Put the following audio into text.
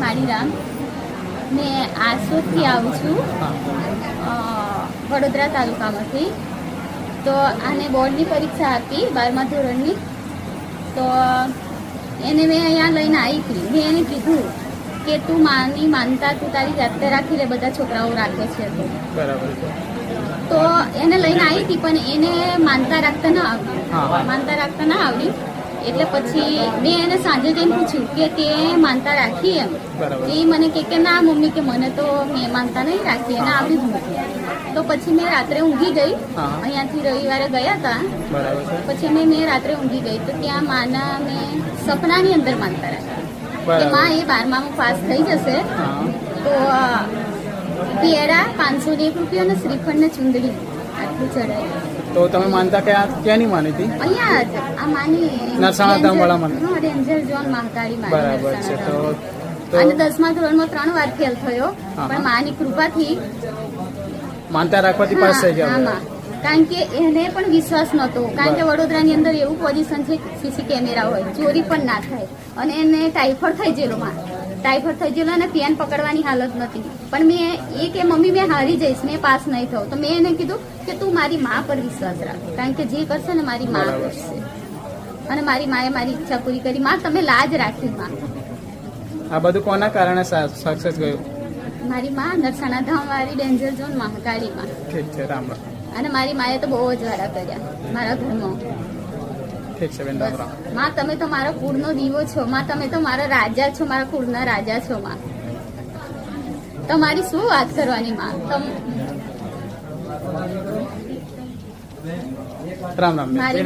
માળીરામ. મેં આસોદથી આવું છું, વડોદરા તાલુકામાંથી. તો આને બોર્ડની પરીક્ષા આપી 12મા ધોરણની. તો એને મેં અહીંયા લઈને આવી હતી. મેં એને કીધું કે તું માની માનતા તું તારી જાતે રાખી લે, બધા છોકરાઓ રાખે છે તો. બરાબર છે. તો એને લઈને આવી હતી, પણ એને માનતા રાખતા ના આવડ્યું. માનતા રાખતા ના આવડ્યું એટલે પછી મેં એને સાંજે જઈને પૂછ્યું કે તે માનતા રાખી એમ. એ મને કે ના મમ્મી, કે મને તો મેં માનતા નહીં રાખી, એને આવડ્યું જ નથી. તો પછી મેં રાત્રે ઊંઘી ગઈ. અહીંયાથી રવિવારે ગયા હતા, પછી મેં રાત્રે ઊંઘી ગઈ. તો ત્યાં માના મેં સપનાની અંદર માનતા રાખી કે માં એ 12માં પાસ થઈ જશે. તો પેરા 501 અને શ્રીફળ ને ચુંદડી આટલું ચડાય. તો તમે માનતા ક્યાંની માની હતી? અહીંયા જ આ માની નરસાણા ધામ વાળા માની. ડેન્જર ઝોન મહાકાળી માની. બરાબર છે. તો અને 10મા ધોરણમાં 3 વાર ફેલ થયો, પણ માની કૃપાથી માનતા રાખવાથી પાસ થઈ ગયા. કારણ કે એને પણ વિશ્વાસ નહોતો, કારણ કે વડોદરાની અંદર એવું પોઝિશન છે સીસી કેમેરા હોય, ચોરી પણ ના થાય. અને એને ટાઈફોઇડ થઈ ગયેલો, ટાઈફોઇડ થઈ ગયેલો અને પેન પકડવાની હાલત નથી. પણ મેં એ કે મમ્મી મેં હારી જઈશ, મેં પાસ નહીં થયો. તો મેં એને કીધું કે તું મારી મા પર વિશ્વાસ રાખ, કારણ કે જે કરશે ને મારી મા કરશે. અને મારી માએ મારી ઈચ્છા પૂરી કરી. માં તમે લાજ રાખી. માં આ બધું કોના કારણે સક્સેસ ગયું? મારી માં નરસાણા ધામ વાળી ડેન્જર ઝોન મહાકાળી માં. ઠીક છે, રામ રામ. અને મારી માએ તો બહુ જ વાડા કર્યા મારા ઘરમાં. ઠીક છે બેન, રામ રામ. માં તમે તો મારા કુળનો દીવો છો. માં તમે તો મારા રાજા છો, મારા કુળના રાજા છો. માં તમારી શું વાત કરવાની. માં રામ રામ. મારી